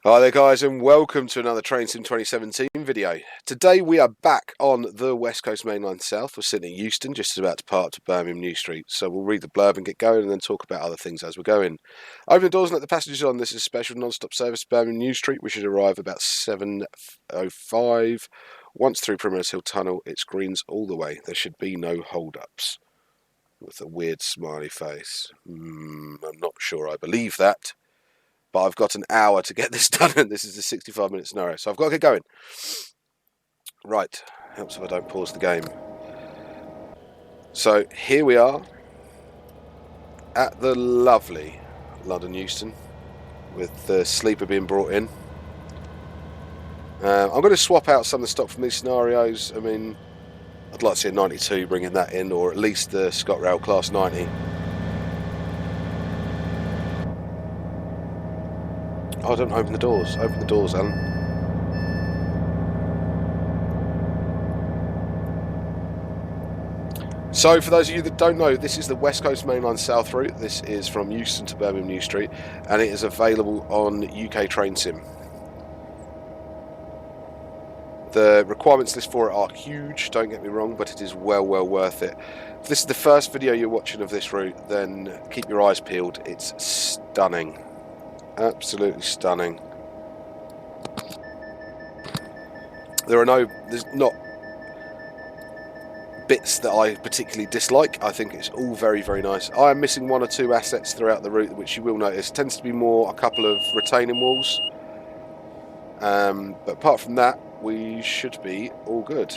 Hi there guys, and welcome to another Train Sim 2017 video. Today we are back on the West Coast Main Line South. We're sitting in Euston, just about to depart to Birmingham New Street. So we'll read the blurb and get going and then talk about other things as we're going. Open the doors and let the passengers on. This is a special non-stop service to Birmingham New Street. We should arrive about 7:05. Once through Primrose Hill Tunnel, it's greens all the way. There should be no hold-ups. With a weird smiley face. I'm not sure I believe that. But I've got an hour to get this done, and this is a 65-minute scenario, so I've got to get going. Right, helps if I don't pause the game. So here we are at the lovely London Euston, with the sleeper being brought in. I'm going to swap out some of the stock from these scenarios. I mean, I'd like to see a 92 bringing that in, or at least the ScotRail Class 90. Oh, don't open the doors. Open the doors, Alan. So, for those of you that don't know, this is the West Coast Main Line South route. This is from Euston to Birmingham New Street, and it is available on UK Train Sim. The requirements list for it are huge, don't get me wrong, but it is well worth it. If this is the first video you're watching of this route, then keep your eyes peeled. It's stunning. Absolutely stunning. There's not bits that I particularly dislike. I think it's all very nice. I am missing one or two assets throughout the route, which you will notice. Tends to be more a couple of retaining walls. But apart from that, we should be all good.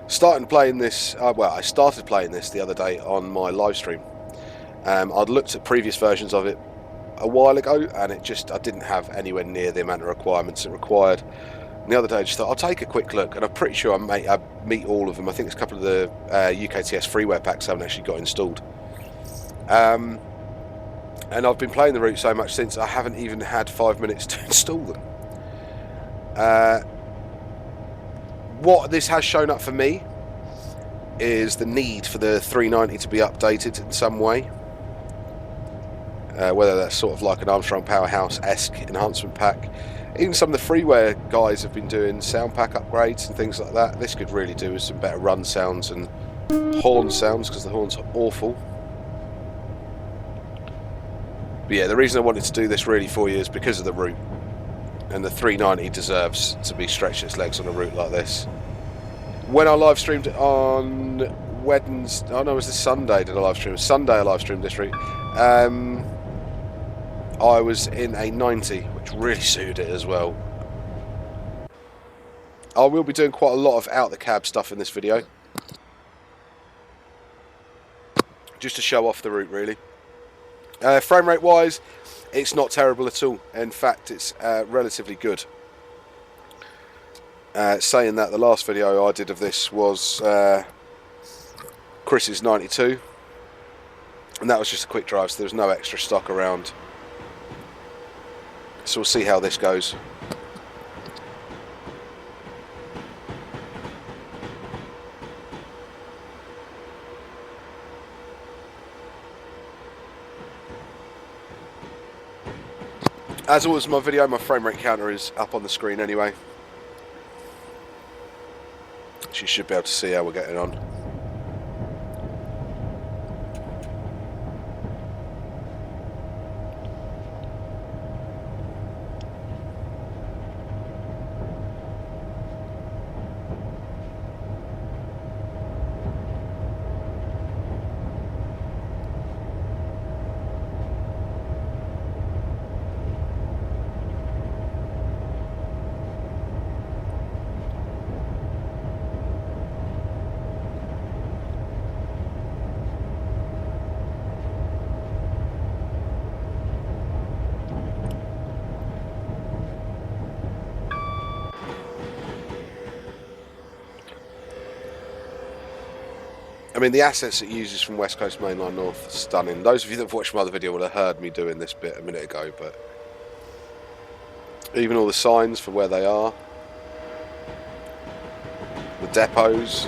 Started playing this the other day on my live stream. I'd looked at previous versions of it a while ago, and I didn't have anywhere near the amount of requirements it required. And the other day I just thought I'll take a quick look, and I'm pretty sure I meet all of them. I think it's a couple of the UKTS freeware packs I haven't actually got installed. And I've been playing the route so much since I haven't even had 5 minutes to install them. What this has shown up for me is the need for the 390 to be updated in some way. Whether that's sort of like an Armstrong Powerhouse-esque enhancement pack. Even some of the freeware guys have been doing sound pack upgrades and things like that. This could really do with some better run sounds and horn sounds, because the horns are awful. But yeah, the reason I wanted to do this really for you is because of the route. And the 390 deserves to be stretching its legs on a route like this. When I live streamed it on Wednesday, oh no, it was the Sunday did I live stream. Sunday I live streamed this route. I was in a 90, which really suited it as well. I will be doing quite a lot of out the cab stuff in this video, just to show off the route really. Frame rate wise, it's not terrible at all. In fact, it's relatively good. Saying that, the last video I did of this was Chris's 92, and that was just a quick drive, so there was no extra stock around. So we'll see how this goes. As always, my video, my frame rate counter is up on the screen anyway. So you should be able to see how we're getting on. mean, the assets it uses from West Coast Main Line North are stunning. Those of you that have watched my other video will have heard me doing this bit a minute ago, but even all the signs for where they are, the depots.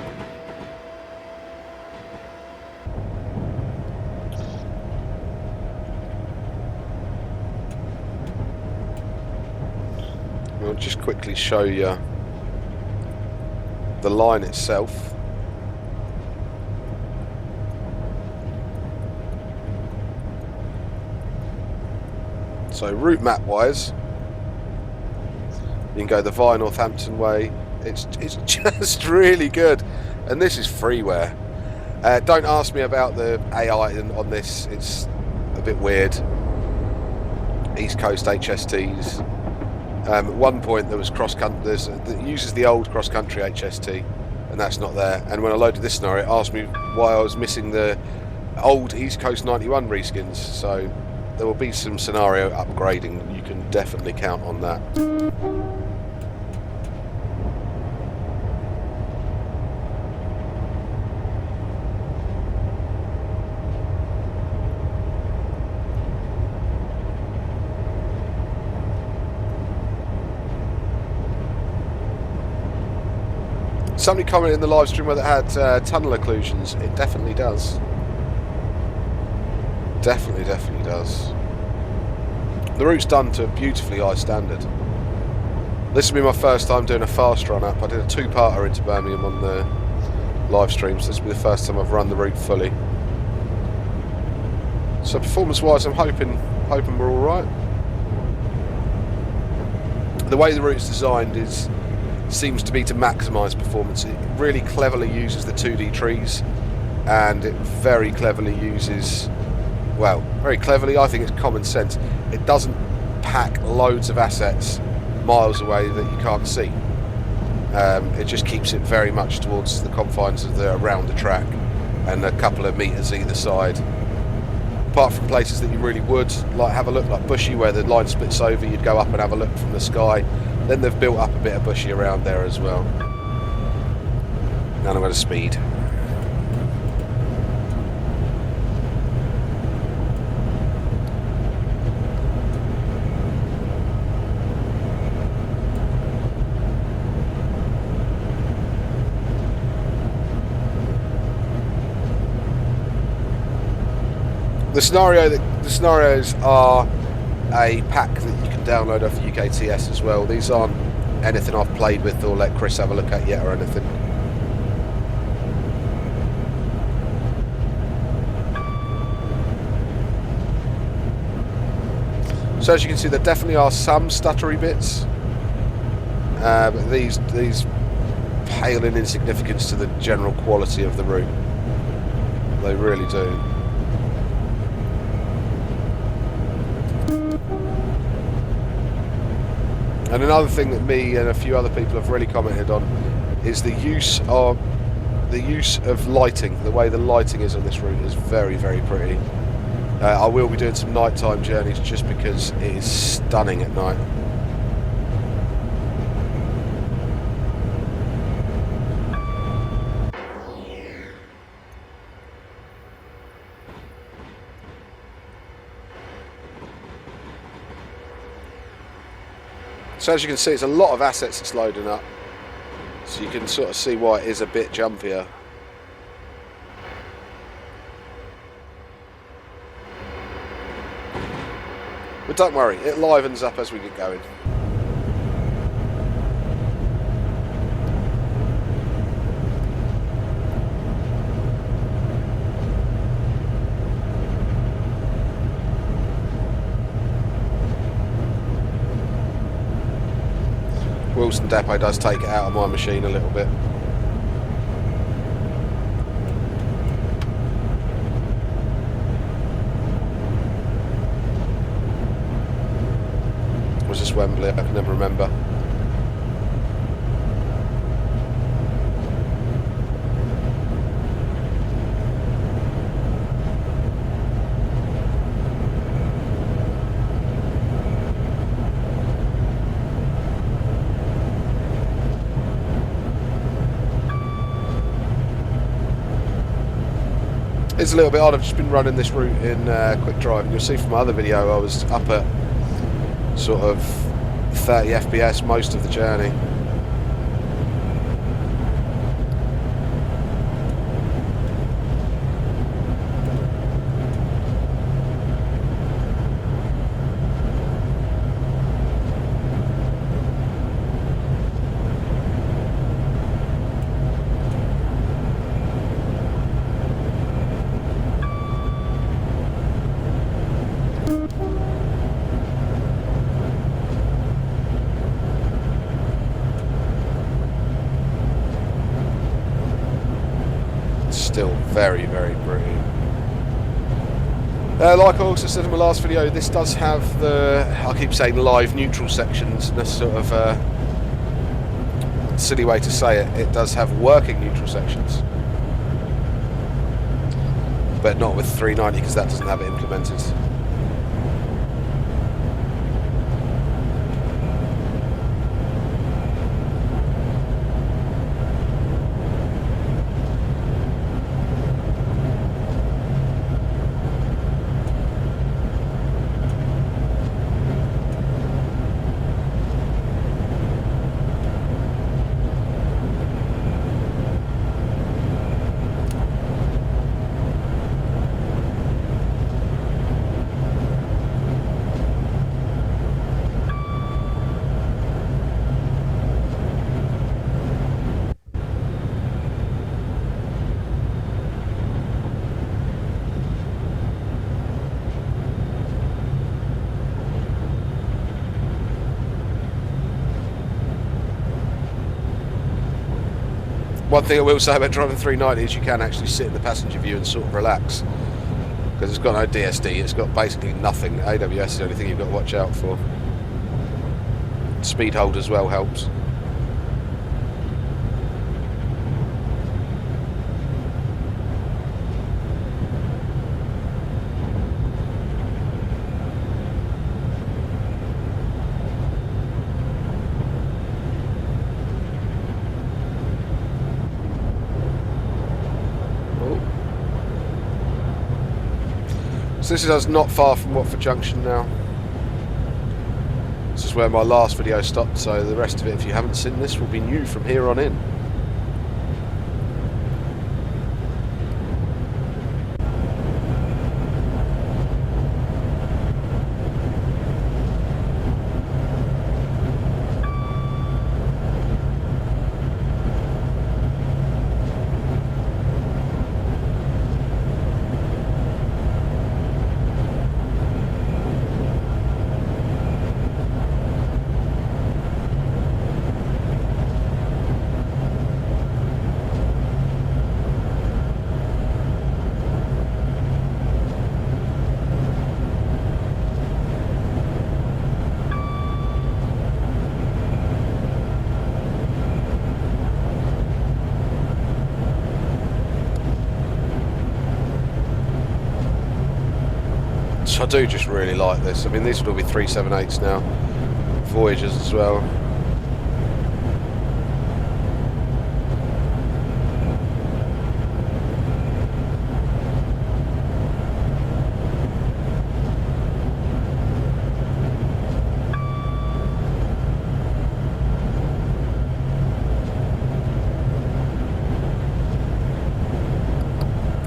I'll just quickly show you the line itself. So route map wise, you can go the Via Northampton way. It's just really good, and this is freeware. Don't ask me about the AI on this, it's a bit weird. East Coast HSTs. At one point there was cross-country, that uses the old cross-country HST, and that's not there. And when I loaded this scenario, it asked me why I was missing the old East Coast 91 reskins. So there will be some scenario upgrading, you can definitely count on that. Somebody commented in the live stream whether it had tunnel occlusions. It definitely does. Definitely does. The route's done to a beautifully high standard. This will be my first time doing a fast run up. I did a two-parter into Birmingham on the live stream, so this will be the first time I've run the route fully. So performance-wise, I'm hoping we're all right. The way the route's designed seems to be to maximise performance. It really cleverly uses the 2D trees, and it very cleverly uses, well, very cleverly, I think it's common sense. It doesn't pack loads of assets miles away that you can't see. It just keeps it very much towards the confines of around the track and a couple of metres either side. Apart from places that you really would like have a look, like Bushy, where the line splits over, you'd go up and have a look from the sky. Then they've built up a bit of Bushy around there as well. And I'm going to speed. The scenarios are a pack that you can download off UKTS as well. These aren't anything I've played with or let Chris have a look at yet or anything. So as you can see, there definitely are some stuttery bits, but these pale in insignificance to the general quality of the route. They really do. And another thing that me and a few other people have really commented on is the use of lighting. The way the lighting is on this route is very, very pretty. I will be doing some nighttime journeys just because it is stunning at night. So as you can see, it's a lot of assets it's loading up, so you can sort of see why it is a bit jumpier. But don't worry, it livens up as we get going. Wilson Depot does take it out of my machine a little bit. Was this Wembley? I can never remember. It's a little bit odd. I've just been running this route in quick drive, and you'll see from my other video I was up at sort of 30 FPS most of the journey. Still very, very pretty. Like I also said in my last video, this does have the, I keep saying live neutral sections, and that's sort of a silly way to say it. It does have working neutral sections, but not with 390 because that doesn't have it implemented. One thing I will say about driving 390 is you can actually sit in the passenger view and sort of relax, because it's got no DSD, it's got basically nothing. AWS is the only thing you've got to watch out for. Speed hold as well helps. So this is us not far from Watford Junction now. This is where my last video stopped, so the rest of it, if you haven't seen this, will be new from here on in. I do just really like this. I mean, these would all be 378s now, Voyagers as well.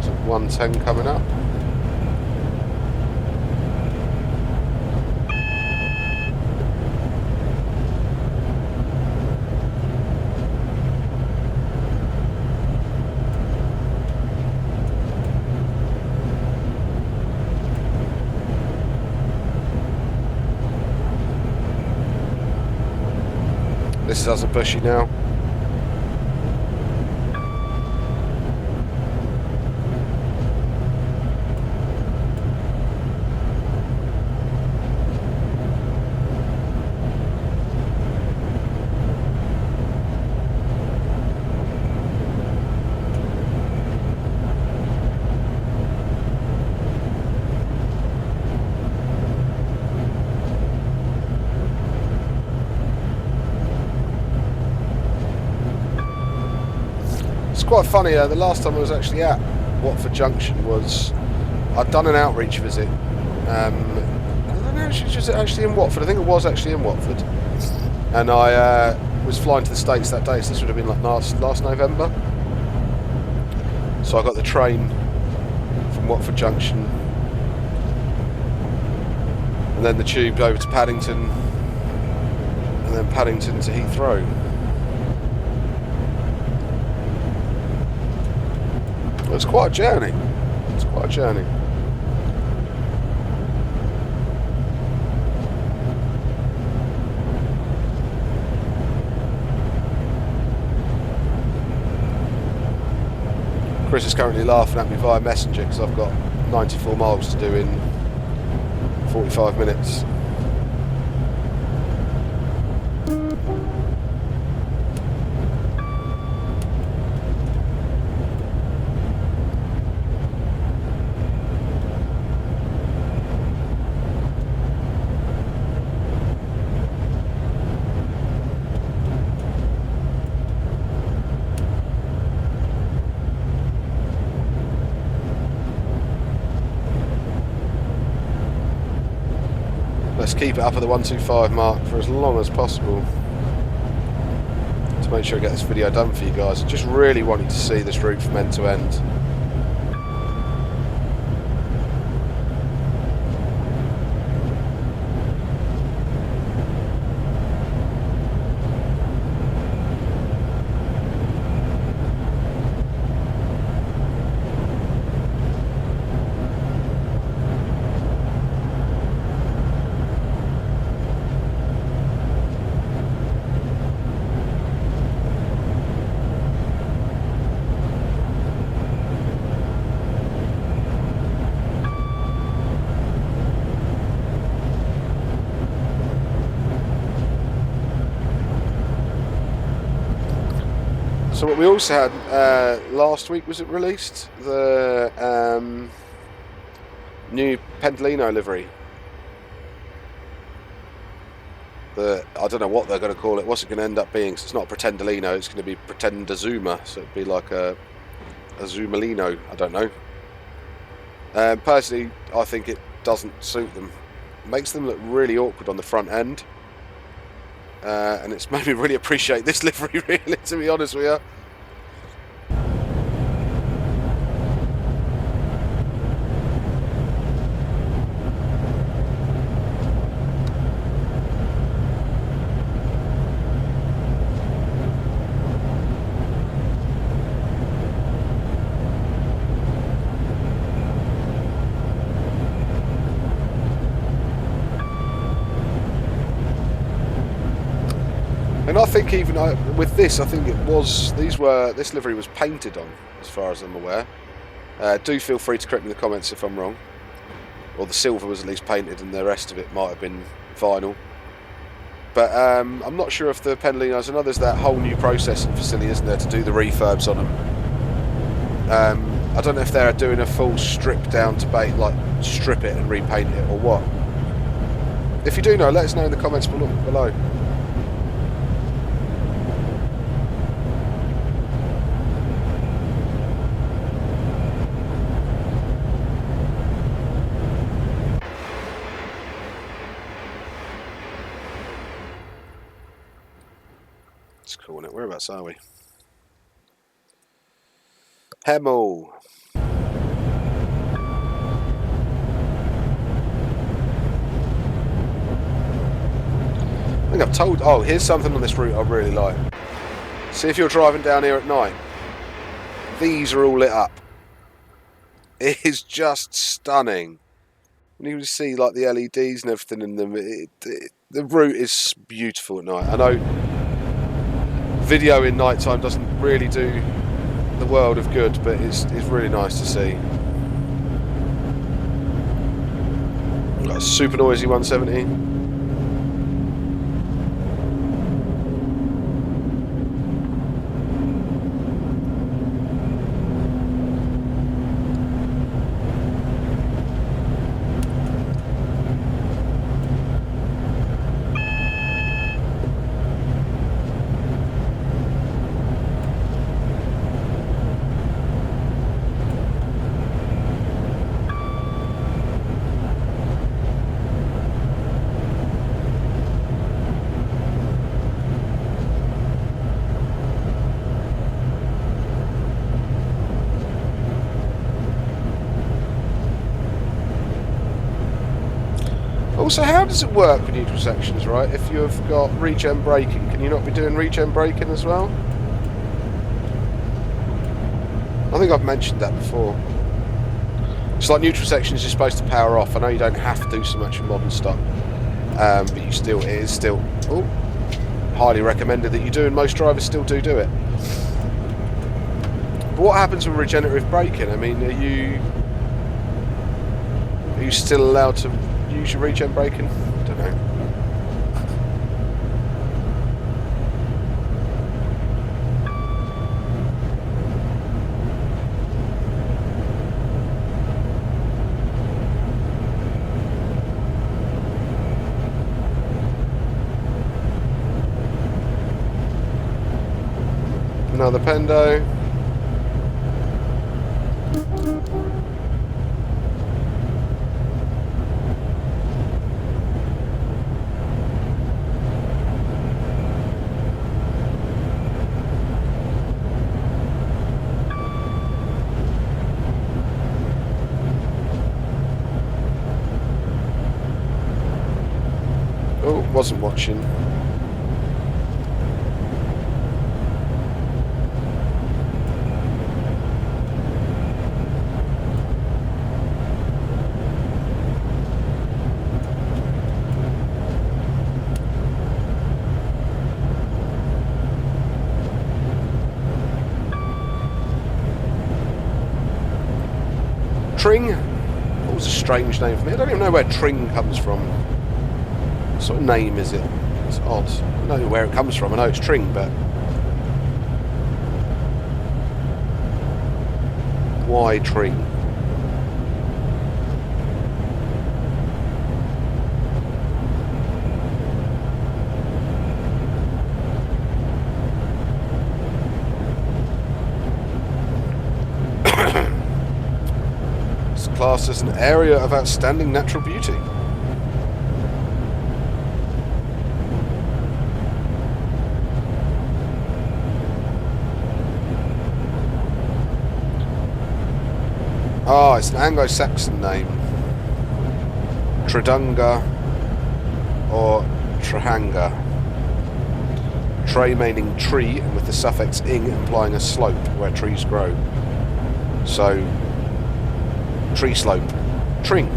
So 110 coming up. This is us at Bushy now. Quite funny, the last time I was actually at Watford Junction was I'd done an outreach visit. I don't know if it was actually in Watford. I think it was actually in Watford. And I was flying to the States that day, so this would have been like last November. So I got the train from Watford Junction, and then the tube over to Paddington, and then Paddington to Heathrow. It was quite a journey. It's quite a journey. Chris is currently laughing at me via Messenger because I've got 94 miles to do in 45 minutes. Let's keep it up at the 125 mark for as long as possible to make sure I get this video done for you guys. I just really want you to see this route from end to end. So what we also had last week, was it released? The new Pendolino livery. I don't know what they're going to call it. What's it going to end up being? Cause it's not a Pretendolino, it's going to be Pretendazuma. So it'd be like a Zumalino, I don't know. Personally, I think it doesn't suit them. It makes them look really awkward on the front end. And it's made me really appreciate this livery, really, to be honest with you. And I think even with this, I think this livery was painted on, as far as I'm aware. Do feel free to correct me in the comments if I'm wrong. Or the silver was at least painted and the rest of it might have been vinyl. But I'm not sure if the Pendolinos, I know there's that whole new processing facility, isn't there, to do the refurbs on them. I don't know if they're doing a full strip down to like strip it and repaint it or what. If you do know, let us know in the comments below. It's cool, isn't it? Whereabouts are we? Hemel. I think I've told... Oh, here's something on this route I really like. See, if you're driving down here at night, these are all lit up. It is just stunning. And you can see like the LEDs and everything in them. The route is beautiful at night. I know video in night time doesn't really do the world of good, but it's really nice to see. Got a super noisy 170. Also, how does it work with neutral sections, right? If you've got regen braking, can you not be doing regen braking as well? I think I've mentioned that before. It's like neutral sections you're supposed to power off. I know you don't have to do so much in modern stock, but it is still highly recommended that you do, and most drivers still do it. But what happens with regenerative braking? I mean, are you still allowed to use your regen braking? I don't know. Another Pendo. Oh, wasn't watching. Tring? That was a strange name for me. I don't even know where Tring comes from. What sort of name is it? It's odd. I don't know where it comes from. I know it's Tring, but why Tring? It's classed as an area of outstanding natural beauty. Oh, it's an Anglo-Saxon name. Tredunga or Trahanga. Tre meaning tree, and with the suffix ing implying a slope where trees grow. So, tree slope. Tring.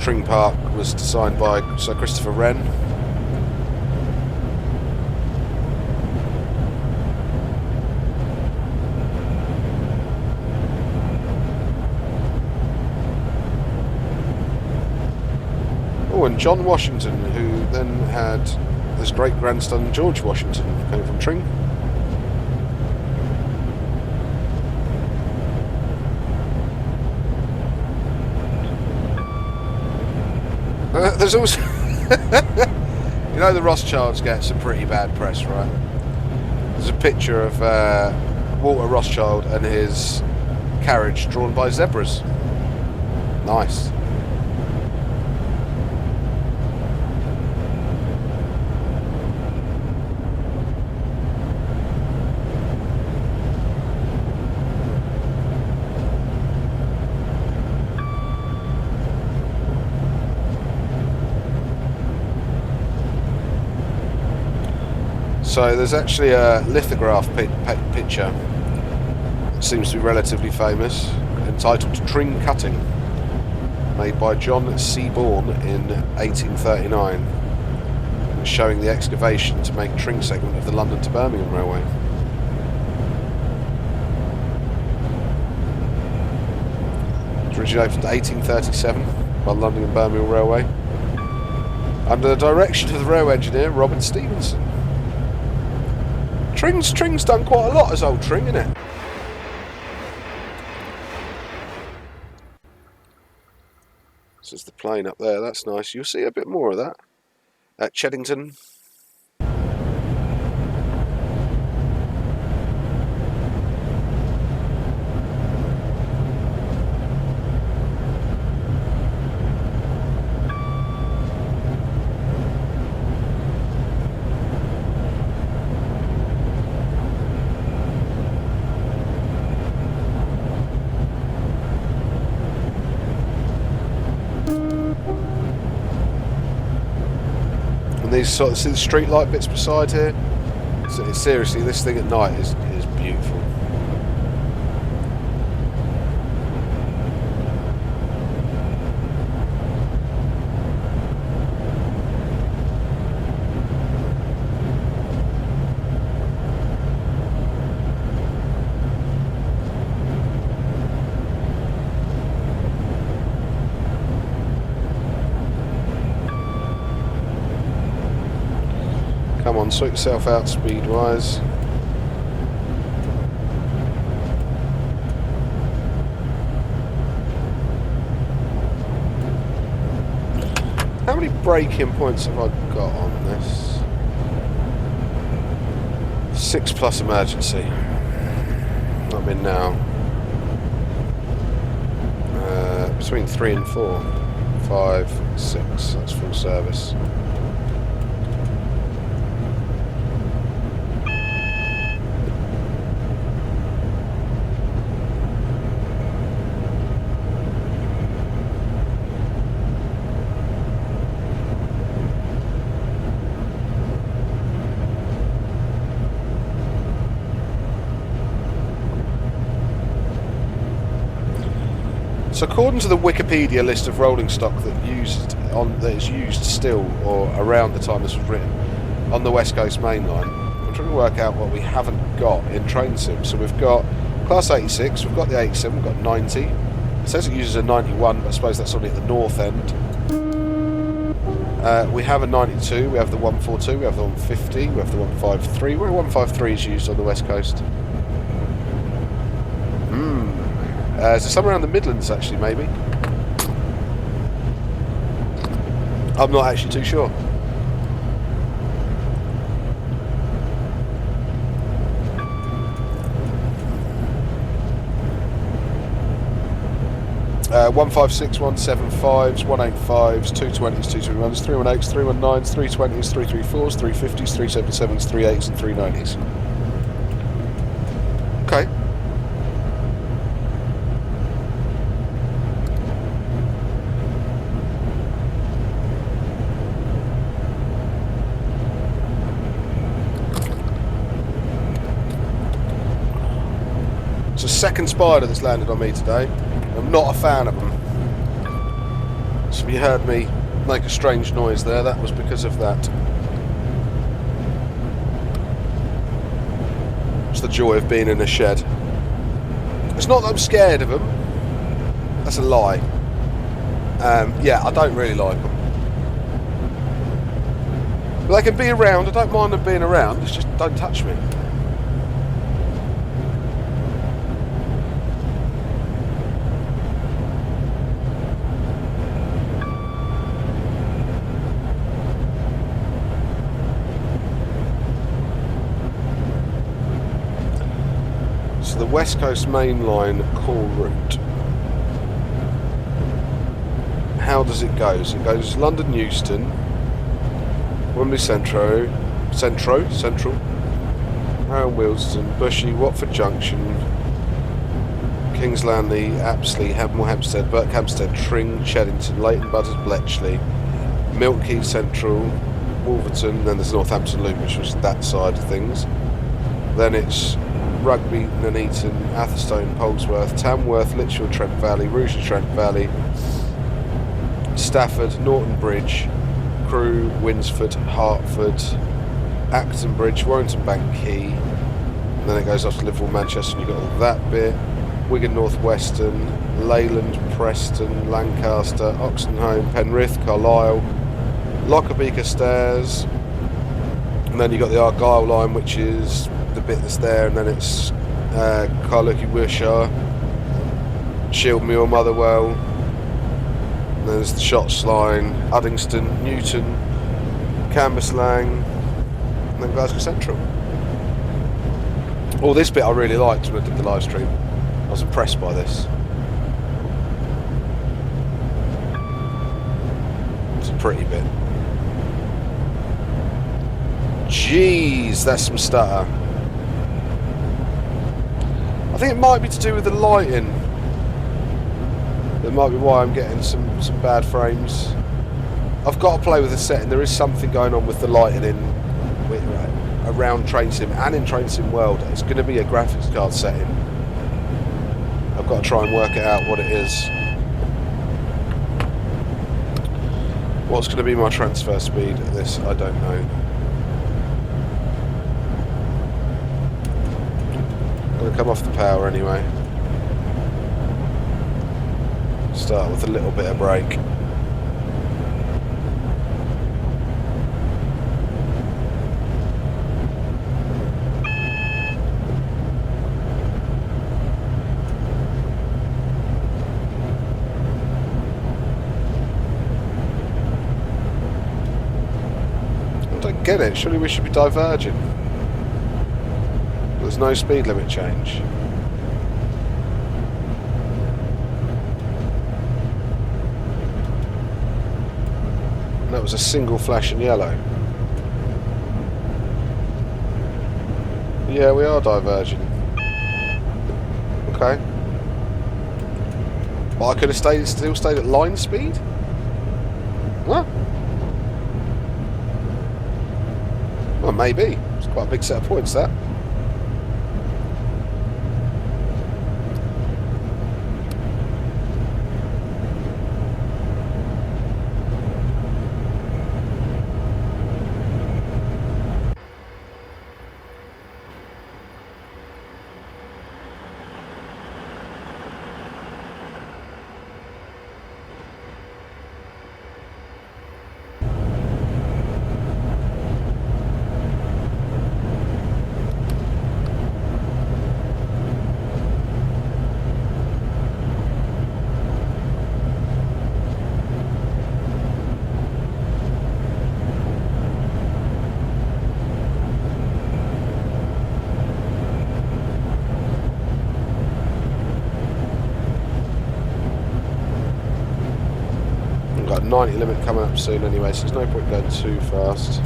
Tring Park was designed by Sir Christopher Wren. Oh, and John Washington, who then had his great-grandson George Washington, came from Tring. There's also, you know, the Rothschilds get some pretty bad press, right? There's a picture of Walter Rothschild and his carriage drawn by zebras. Nice. So there's actually a lithograph picture, seems to be relatively famous, entitled Tring Cutting, made by John Seaborn in 1839, showing the excavation to make Tring segment of the London to Birmingham Railway. It was originally opened in 1837 by the London and Birmingham Railway, under the direction of the railway engineer Robert Stevenson. Tring's done quite a lot as old Tring, isn't it? So there's the plane up there, that's nice. You'll see a bit more of that at Cheddington. these sort of, see the street light bits beside here? So seriously, this thing at night is beautiful. Come on, sort yourself out speed-wise. How many braking points have I got on this? 6 plus emergency. I'm in now. Between 3 and 4. 5, 6, that's full service. So according to the Wikipedia list of rolling stock that is used still or around the time this was written on the West Coast Main Line, I'm trying to work out what we haven't got in train sim. So we've got Class 86, we've got the 87, we've got 90. It says it uses a 91, but I suppose that's only at the north end. We have a 92, we have the 142, we have the 150, we have the 153. Where 153 is used on the West Coast. Is there somewhere around the Midlands, actually, maybe? I'm not actually too sure. Uh, 156, 175s, 185s, 220s, 221s, 318s, 319s, 320s, 334s, 350s, 377s, 38s and 390s. Okay. It's a second spider that's landed on me today. I'm not a fan of them. So if you heard me make a strange noise there, that was because of that. It's the joy of being in a shed. It's not that I'm scared of them. That's a lie. Yeah, I don't really like them. But they can be around. I don't mind them being around. It's just don't touch me. The West Coast Main Line core route. How does it go? So it goes London Euston, Wembley Central, Harrow Wilston, Bushy, Watford Junction, Kings Langley, Apsley, Hemel Hempstead, Berkhamsted, Tring, Cheddington, Leighton Buzzard, Bletchley, Milton Keynes Central, Wolverton, then there's Northampton Loop, which was that side of things. Then it's Rugby, Nuneaton, Atherstone, Polesworth, Tamworth, Lichfield, Trent Valley, Rouge Trent Valley, Stafford, Norton Bridge, Crewe, Winsford, Hertford, Acton Bridge, Warrington Bank Quay, and then it goes off to Liverpool, Manchester, and you've got all that bit, Wigan North Western, Leyland, Preston, Lancaster, Oxenholme, Penrith, Carlisle, Lockerbie Stairs, and then you've got the Argyle line, which is the bit that's there, and then it's Carluke, Wishaw, Shieldmuir, Motherwell, and then there's the Shotts line, Uddingston, Newton, Cambuslang, and then Glasgow Central. Oh, this bit I really liked when I did the live stream. I was impressed by this. It's a pretty bit. Jeez, that's some stutter. I think it might be to do with the lighting. That might be why I'm getting some bad frames. I've got to play with the setting. There is something going on with the lighting around Train Sim and in Train Sim World. It's going to be a graphics card setting. I've got to try and work it out what it is. What's going to be my transfer speed at this? I don't know. I'm going to come off the power anyway. Start with a little bit of brake. Get it, surely we should be diverging. There's no speed limit change. And that was a single flash in yellow. Yeah, we are diverging. Okay. But I could have still stayed at line speed? Huh? Well, maybe. It's quite a big set of points, that. Got a 90 limit coming up soon anyway, so there's no point going too fast.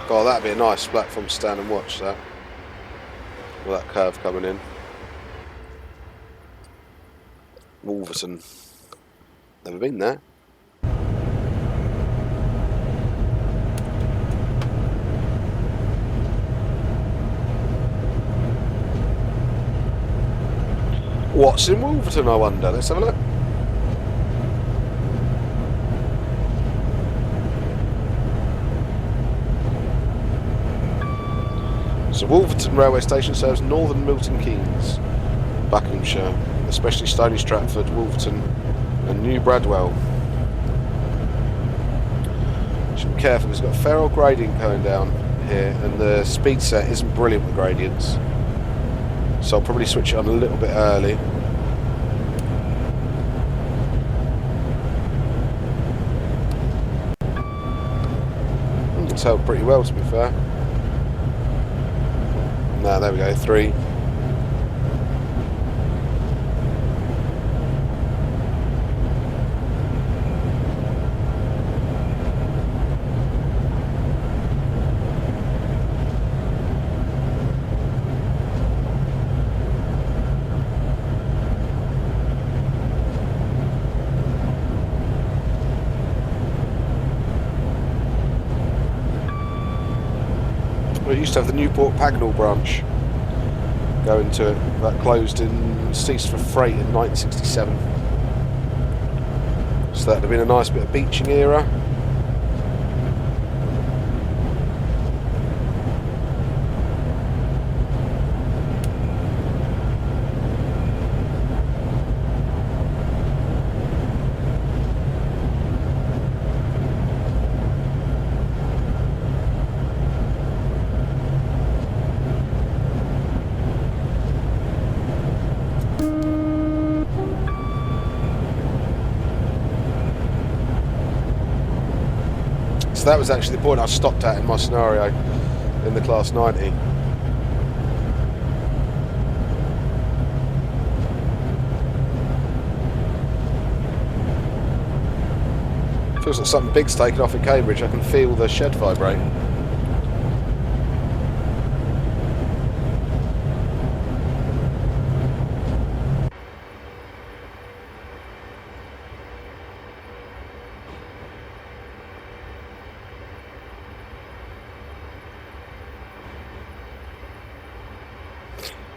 God, that'd be a nice platform to stand and watch that. With that curve coming in. Wolverton. Never been there. What's in Wolverton, I wonder? Let's have a look. So Wolverton railway station serves northern Milton Keynes, Buckinghamshire, especially Stony Stratford, Wolverton and New Bradwell. Should be careful because it's got a fair old gradient going down here and the speed set isn't brilliant with gradients. So I'll probably switch it on a little bit early. It's held pretty well, to be fair. No, there we go, 3. We used to have the Newport Pagnell branch going to it. That closed and ceased for freight in 1967. So that'd have been a nice bit of beaching era. that was actually the point I stopped at in my scenario in the Class 90. Feels like something big's taken off in Cambridge. I can feel the shed vibrate.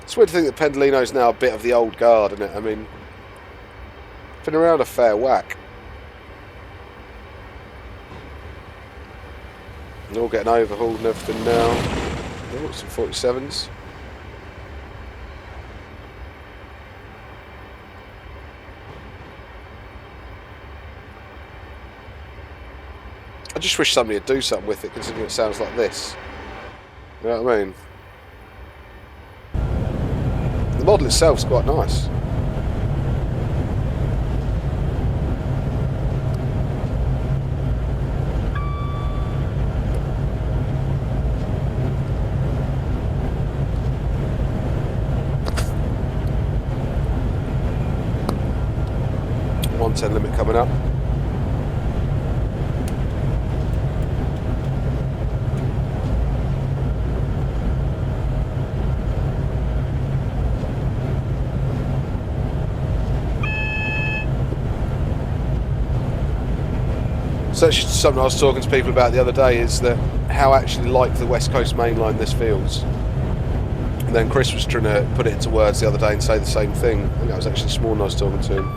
It's weird to think that Pendolino's now a bit of the old guard, isn't it? I mean, been around a fair whack. They're all getting overhauled and everything now. Oh, some 47s. I just wish somebody would do something with it, considering it sounds like this. You know what I mean? The model itself's quite nice. .110 limit coming up. So that's just something I was talking to people about the other day, is that how actually like the West Coast main line this feels. And then Chris was trying to put it into words the other day and say the same thing. I think that was actually Small I was talking to him.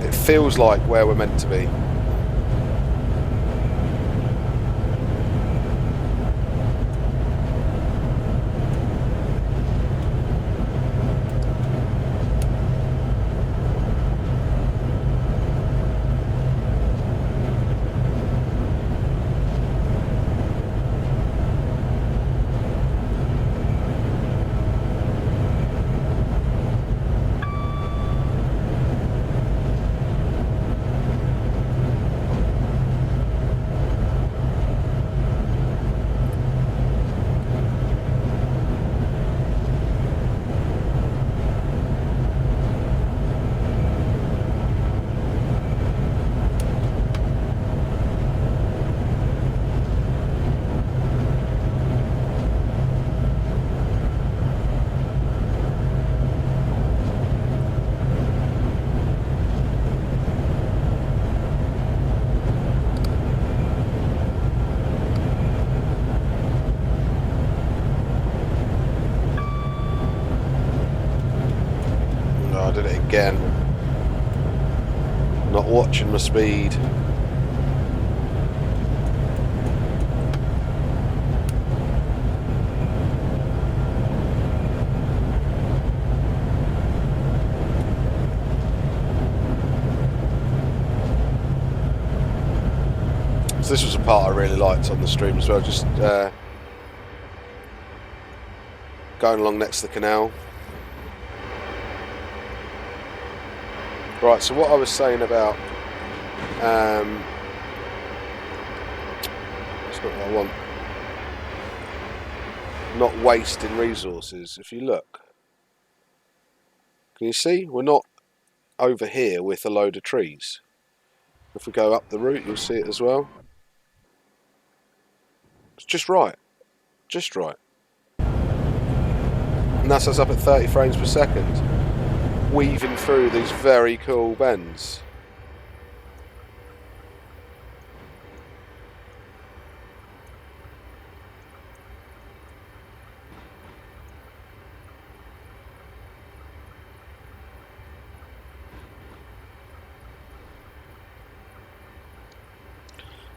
It feels like where we're meant to be. Did it again. Not watching my speed. So this was a part I really liked on the stream as well, just going along next to the canal. Right, so what I was saying about it's not what I want. Not wasting resources. If you look, can you see? We're not over here with a load of trees. If we go up the route, you'll see it as well. It's just right. Just right. And that's us up at 30 frames per second. Weaving through these very cool bends.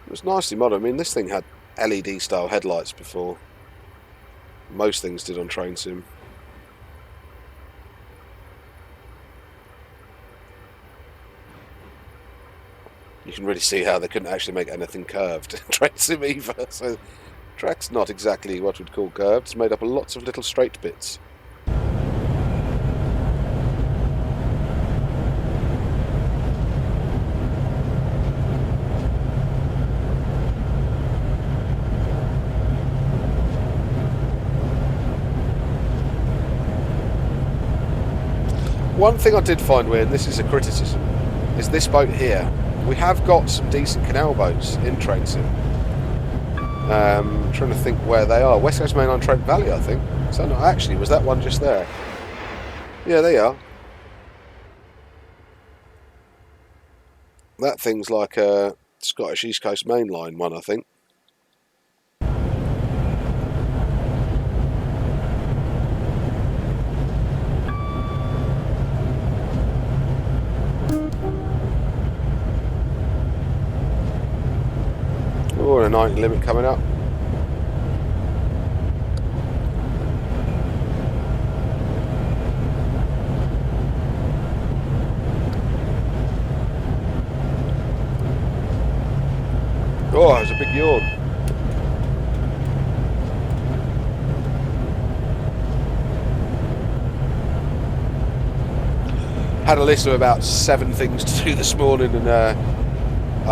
It was nicely modern. I mean, this thing had LED style headlights before. Most things did on Train Sim. You can really see how they couldn't actually make anything curved in Train Sim either. So, track's not exactly what we'd call curved. It's made up of lots of little straight bits. one thing I did find weird, and this is a criticism, is this boat here. We have got some decent canal boats in Train Sim. Trying to think where they are. West Coast Mainline Trent Valley, I think. So not actually, was that one just there? Yeah, they are. That thing's like a Scottish East Coast Mainline one, I think. Oh, and a 90 limit coming up. Oh, there's a big yawn. Had a list of about 7 things to do this morning, and I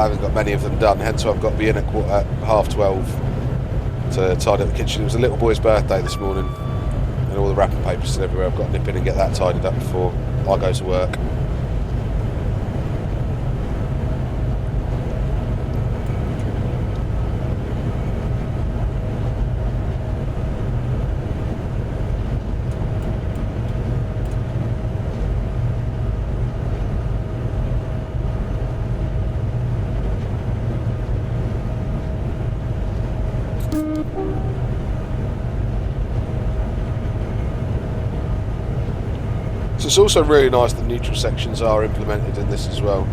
haven't got many of them done, hence I've got to be in at 12:30 to tidy up the kitchen. It was a little boy's birthday this morning, and all the wrapping papers still everywhere. I've got to nip in and get that tidied up before I go to work. So it's also really nice that neutral sections are implemented in this as well.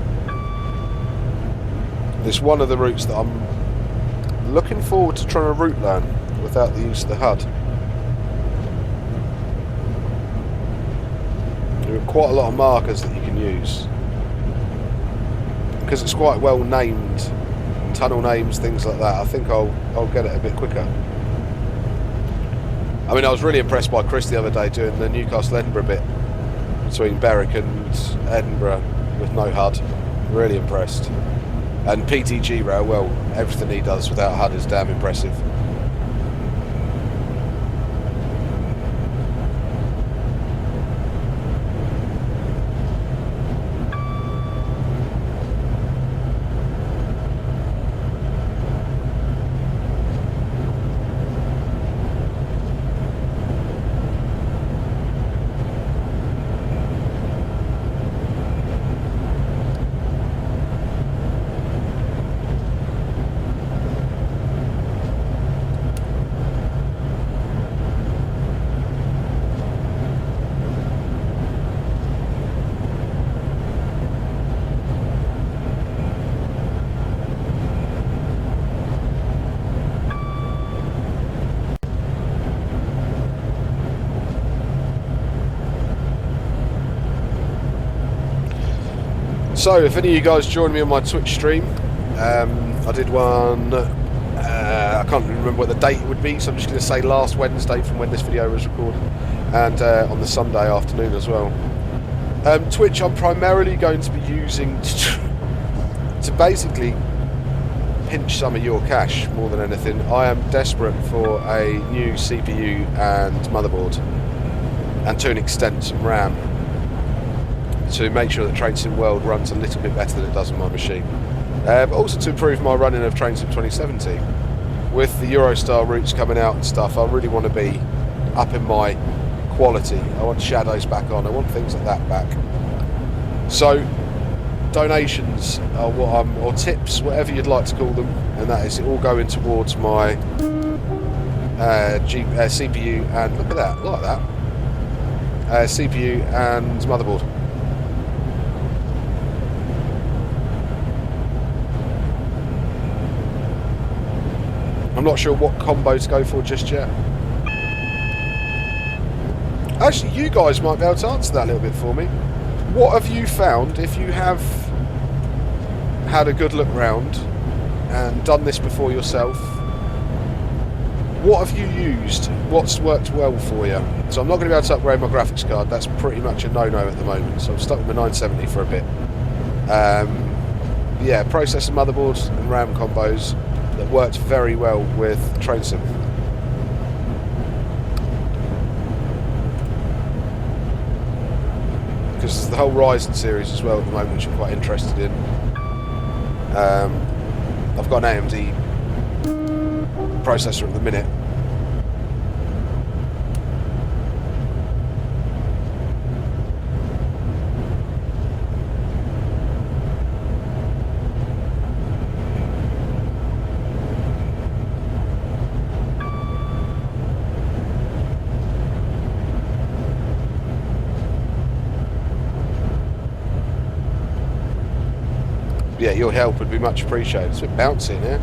It's one of the routes that I'm looking forward to trying to route learn without the use of the HUD. There are quite a lot of markers that you can use, because it's quite well named, tunnel names, things like that. I think I'll get it a bit quicker. I mean, I was really impressed by Chris the other day doing the Newcastle-Edinburgh bit between Berwick and Edinburgh with no HUD. Really impressed. And PTG rail, well, everything he does without HUD is damn impressive. So, if any of you guys join me on my Twitch stream, I did one, I can't remember what the date would be, so I'm just going to say last Wednesday from when this video was recorded, and on the Sunday afternoon as well. Twitch I'm primarily going to be using to basically pinch some of your cash more than anything. I am desperate for a new CPU and motherboard, and to an extent some RAM, to make sure that Train Sim World runs a little bit better than it does on my machine. But also to improve my running of Train Sim 2017. With the Eurostar routes coming out and stuff, I really want to be up in my quality. I want shadows back on, I want things like that back. So, donations are what or tips, whatever you'd like to call them, and that is it all going towards my CPU and, look at that, like that, CPU and motherboard. I'm not sure what combo to go for just yet. Actually, you guys might be able to answer that a little bit for me. What have you found, if you have had a good look round and done this before yourself, what have you used? What's worked well for you? So I'm not going to be able to upgrade my graphics card. That's pretty much a no-no at the moment. So I'm stuck with my 970 for a bit. Yeah, processor, motherboards and RAM combos that worked very well with Train Sim. because there's the whole Ryzen series as well at the moment, which I'm quite interested in. I've got an AMD processor at the minute. Yeah, your help would be much appreciated. It's a bit bouncy in here.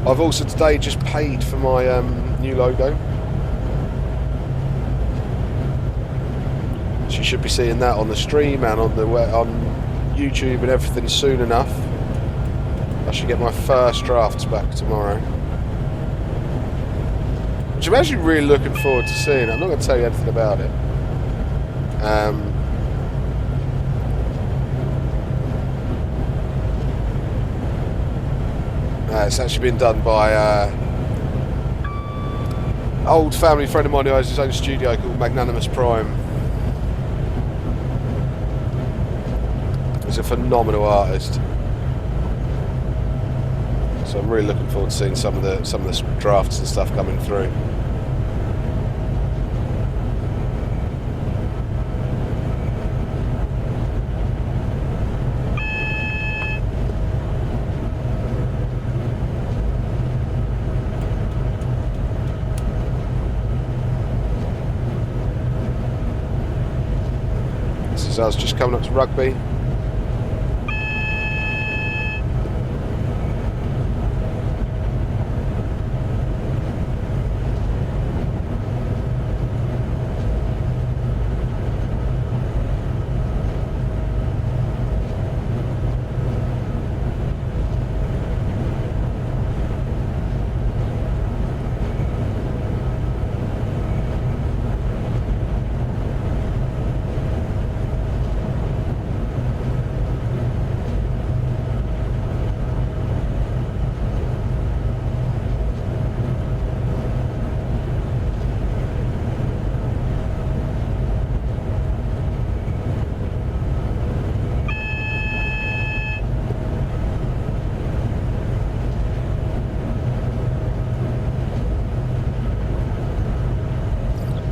I've also today just paid for my new logo. So you should be seeing that on the stream and on YouTube and everything soon enough. I should get my first drafts back tomorrow, which I'm actually really looking forward to seeing. I'm not going to tell you anything about it. It's actually been done by old family friend of mine who has his own studio called Magnanimous Prime. He's a phenomenal artist, so I'm really looking forward to seeing some of the drafts and stuff coming through. This is us just coming up to Rugby.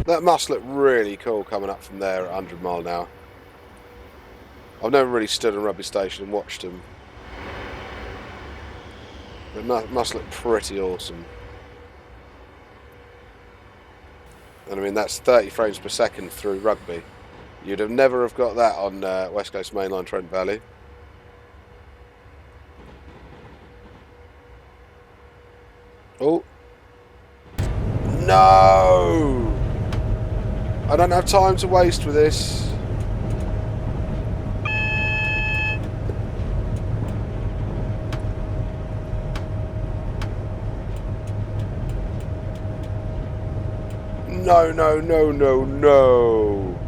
That must look really cool coming up from there at 100 mile an hour. I've never really stood on Rugby Station and watched them. It must look pretty awesome. And I mean, that's 30 frames per second through Rugby. You'd have never have got that on West Coast Mainline Trent Valley. Oh. No! I don't have time to waste with this. No, no, no, no, no.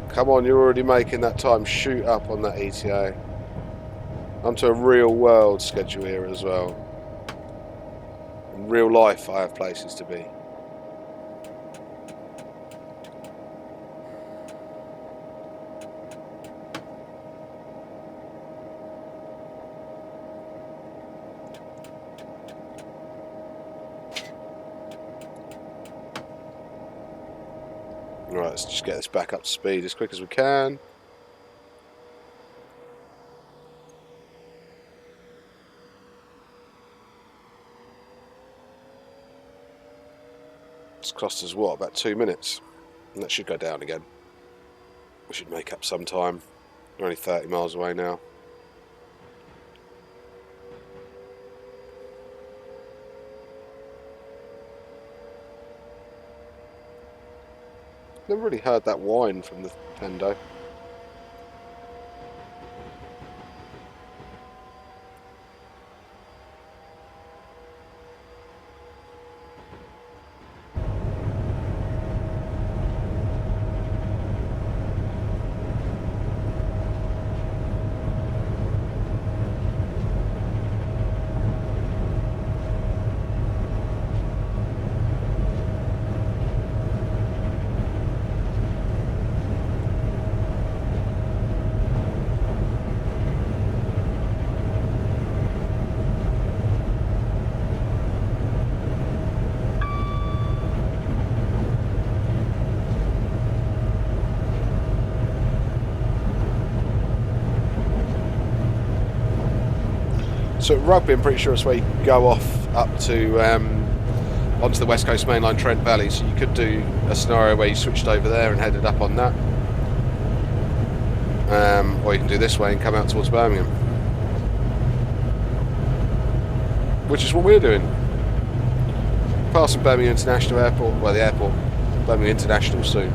Come on, you're already making that time shoot up on that ETA. Onto a real world schedule here as well. In real life, I have places to be. Right, let's just get this back up to speed as quick as we can. It's cost us what, about 2 minutes? And that should go down again. We should make up some time. We're only 30 miles away now. Never really heard that whine from the Pendo. So at Rugby, I'm pretty sure it's where you can go off up to onto the West Coast Mainline Trent Valley. So you could do a scenario where you switched over there and headed up on that, or you can do this way and come out towards Birmingham, which is what we're doing. Passing Birmingham International Airport, well, the airport, Birmingham International soon.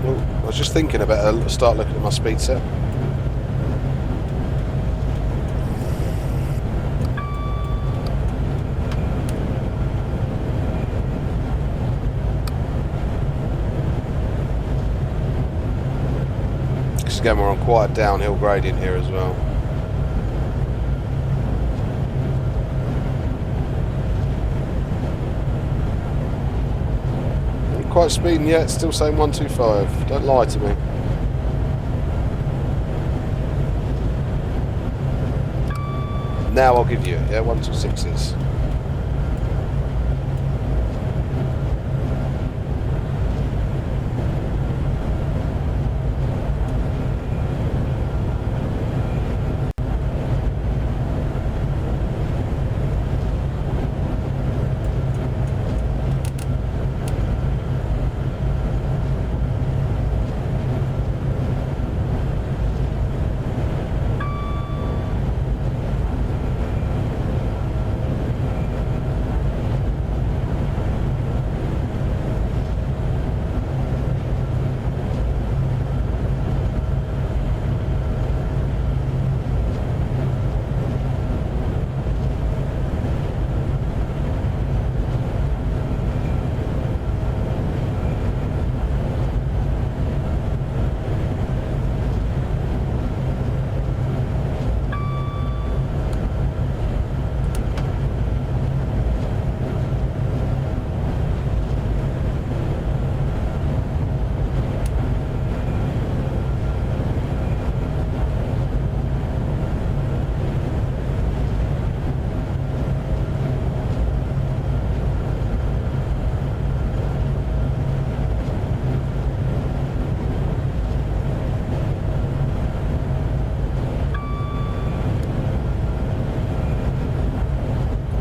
I was just thinking about start looking at my speed set. Because again, we're on quite a downhill gradient here as well. Quite speeding yet, still saying 125. Don't lie to me. Now I'll give you it, yeah, 126s.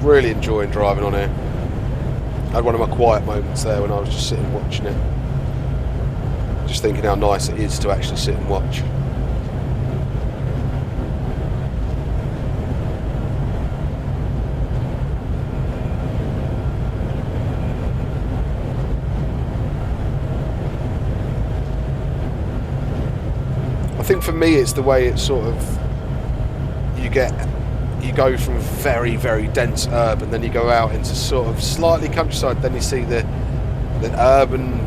Really enjoying driving on here. I had one of my quiet moments there when I was just sitting watching it. Just thinking how nice it is to actually sit and watch. I think for me it's the way it's sort of, you go from very, very dense urban, then you go out into sort of slightly countryside, then you see the urban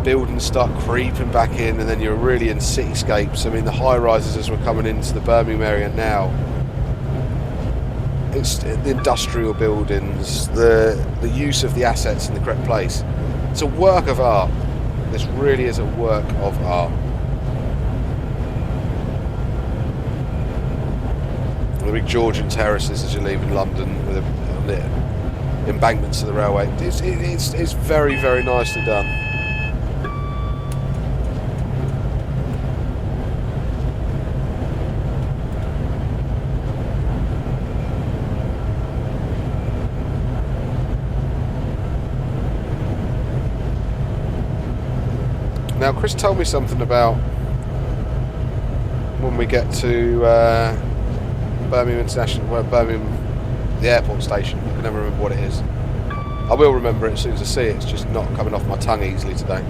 buildings start creeping back in, and then you're really in cityscapes. I mean, the high rises as we're coming into the Birmingham area now, it's the industrial buildings, the use of the assets in the correct place. It's a work of art. This really is a work of art. The big Georgian terraces as you're leaving London with embankments to the railway. It's very, very nicely done. Now, Chris told me something about when we get to Birmingham International, Birmingham, the airport station. I can never remember what it is. I will remember it as soon as I see it. It's just not coming off my tongue easily today.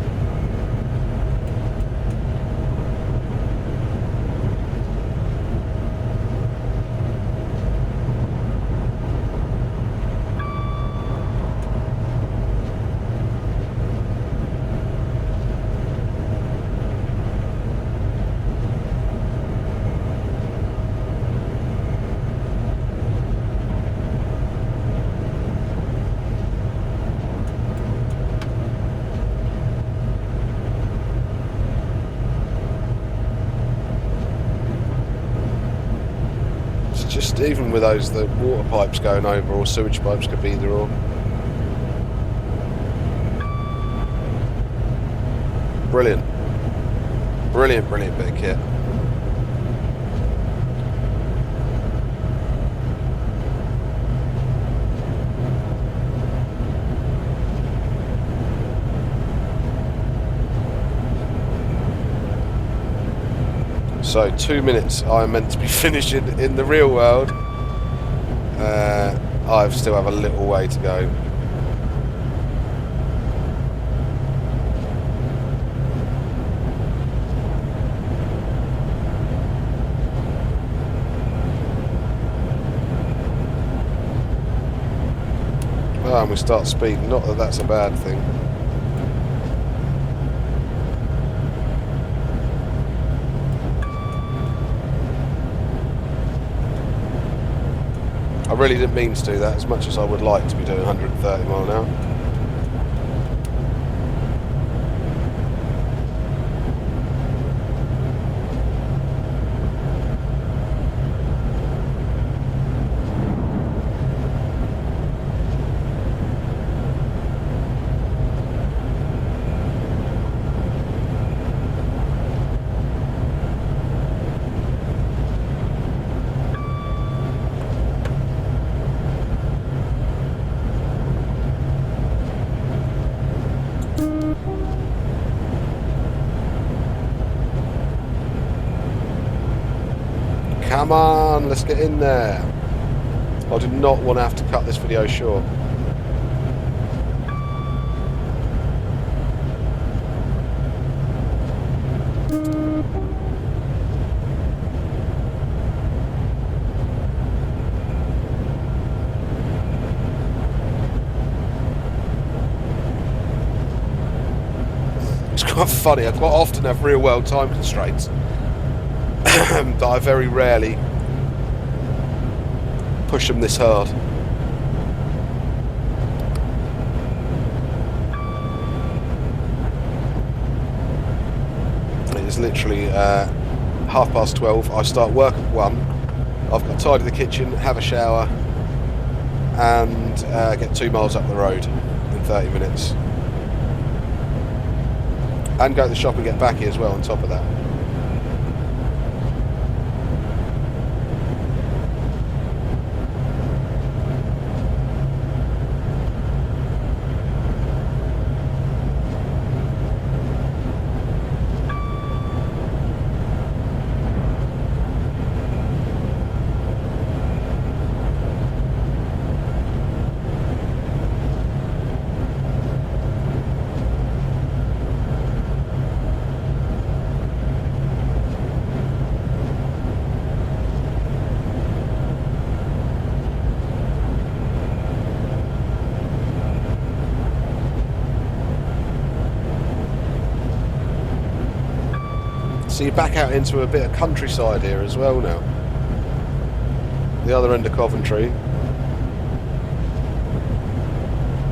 Just even with those, the water pipes going over, or sewage pipes, could be either or. Brilliant. Brilliant, brilliant bit of kit. So 2 minutes I'm meant to be finishing in the real world. I still have a little way to go. And we start speeding, not that that's a bad thing. I really didn't mean to do that, as much as I would like to be doing 130 mile an hour. Come on, let's get in there. I do not want to have to cut this video short. It's quite funny, I quite often have real world time constraints that I very rarely push them this hard. It's literally 12:30. I start work at 1. I've got to tidy the kitchen, have a shower, and get 2 miles up the road in 30 minutes. And go to the shop and get back here as well on top of that. So you're back out into a bit of countryside here as well now. The other end of Coventry.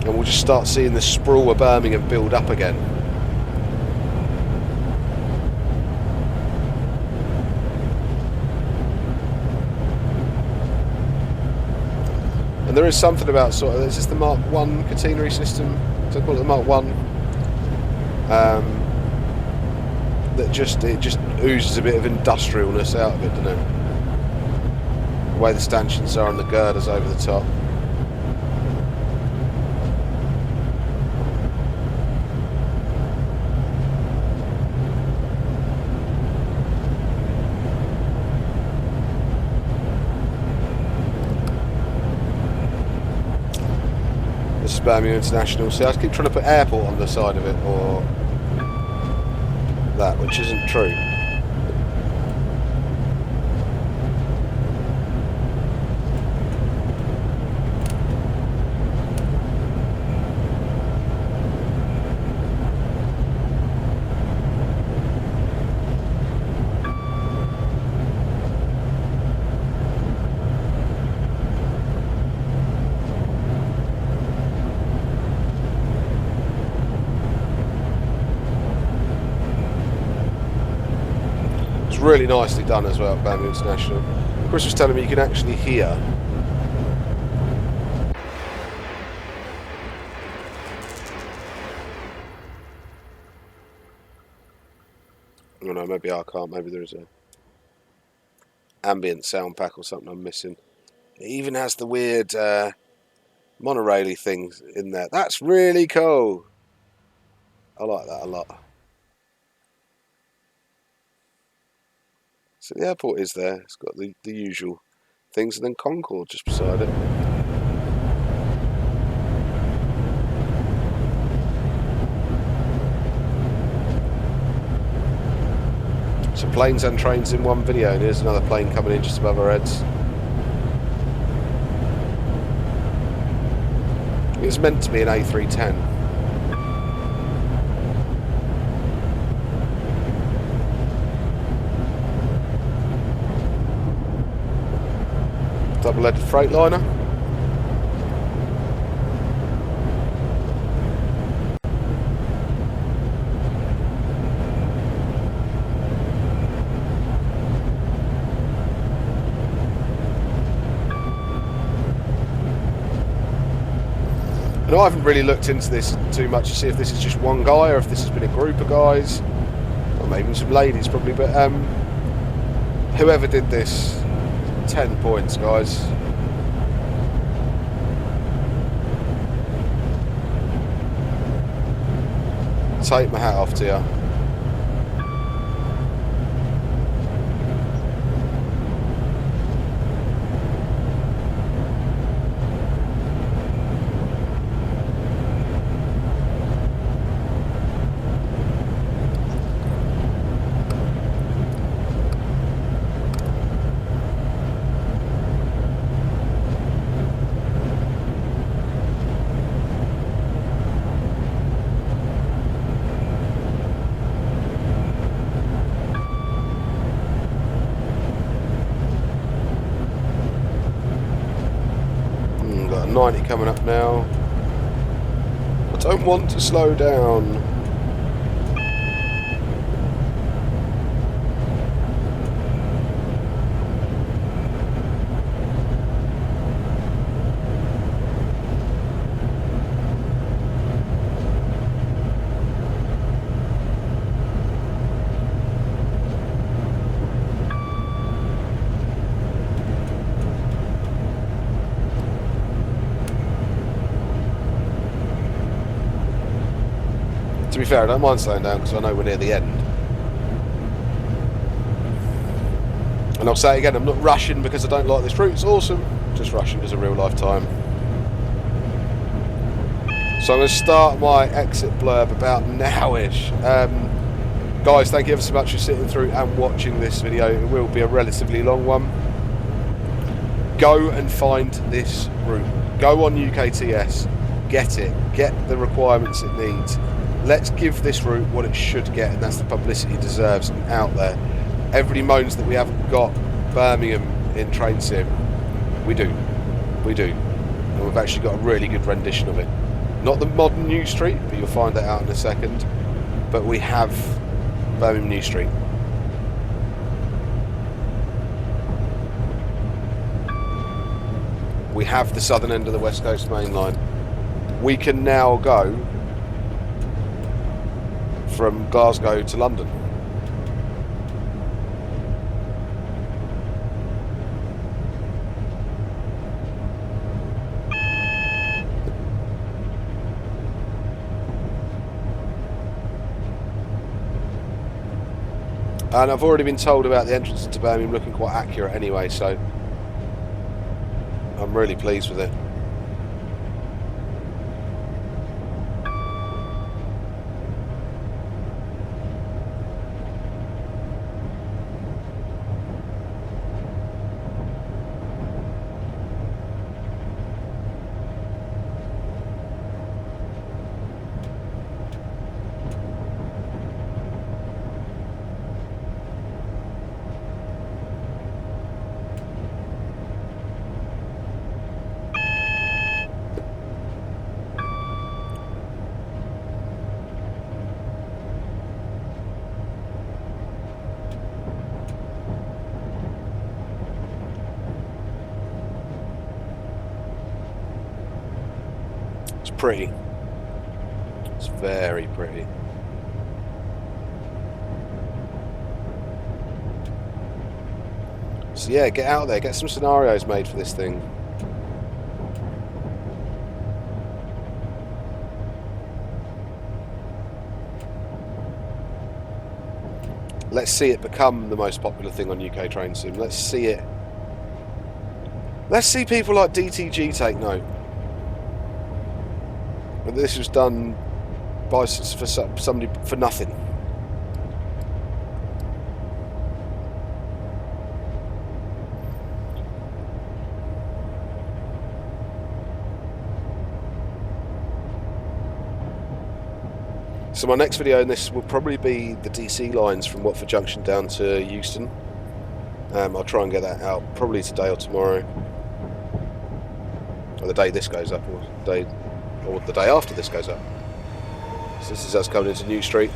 And we'll just start seeing the sprawl of Birmingham build up again. And there is something about sort of, is this the Mark 1 catenary system? So I call it the Mark 1. That it just oozes a bit of industrialness out of it, doesn't it? The way the stanchions are and the girders over the top. This is Birmingham International. See, I keep trying to put airport on the side of it, or that, which isn't true. Really nicely done as well at Birmingham International. Chris was telling me you can actually hear oh no, maybe I can't, maybe there is a ambient sound pack or something I'm missing. It even has the weird monorail-y things in there. That's really cool. I like that a lot. So the airport is there. It's got the usual things, and then Concorde just beside it. So planes and trains in one video, and here's another plane coming in just above our heads. It's meant to be an A310. Double-headed Freightliner. And I haven't really looked into this too much to see if this is just one guy or if this has been a group of guys, or maybe some ladies probably, but whoever did this, 10 points, guys. Take my hat off to you. Got a 90 coming up now. I don't want to slow down. To be fair, I don't mind slowing down because I know we're near the end. And I'll say again, I'm not rushing because I don't like this route, it's awesome. Just rushing because of real life time. So I'm going to start my exit blurb about nowish. Guys, thank you ever so much for sitting through and watching this video. It will be a relatively long one. Go and find this route. Go on UKTS, get it, get the requirements it needs. Let's give this route what it should get, and that's the publicity it deserves out there. Everybody moans that we haven't got Birmingham in train sim. We do. We do. And we've actually got a really good rendition of it. Not the modern New Street, but you'll find that out in a second. But we have Birmingham New Street. We have the southern end of the West Coast Main Line. We can now go from Glasgow to London. And I've already been told about the entrance into Birmingham looking quite accurate anyway, so I'm really pleased with it. It's pretty. It's very pretty. So yeah, get out there, get some scenarios made for this thing. Let's see it become the most popular thing on UK Train Sim. Let's see it. Let's see people like DTG take note. But this was done by somebody for nothing. So my next video in this will probably be the DC lines from Watford Junction down to Euston. I'll try and get that out probably today or tomorrow, or the day this goes up, or the day after this goes up. So this is us coming into New Street.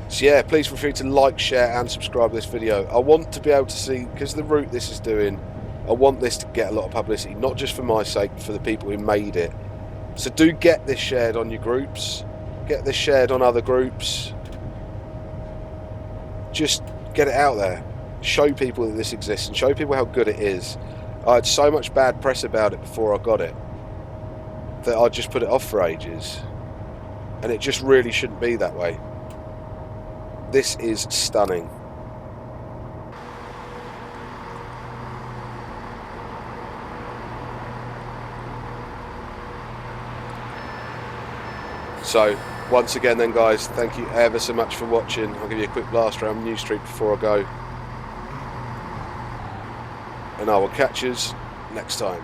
So yeah, please feel free to like, share and subscribe to this video. I want to be able to see, because of the route this is doing, I want this to get a lot of publicity, not just for my sake, but for the people who made it. So do get this shared on your groups, get this shared on other groups. Just get it out there, show people that this exists and show people how good it is. I had so much bad press about it before I got it that I just put it off for ages, and it just really shouldn't be that way. This is stunning. So once again then guys, thank you ever so much for watching. I'll give you a quick blast around New Street before I go, and I will catch you next time.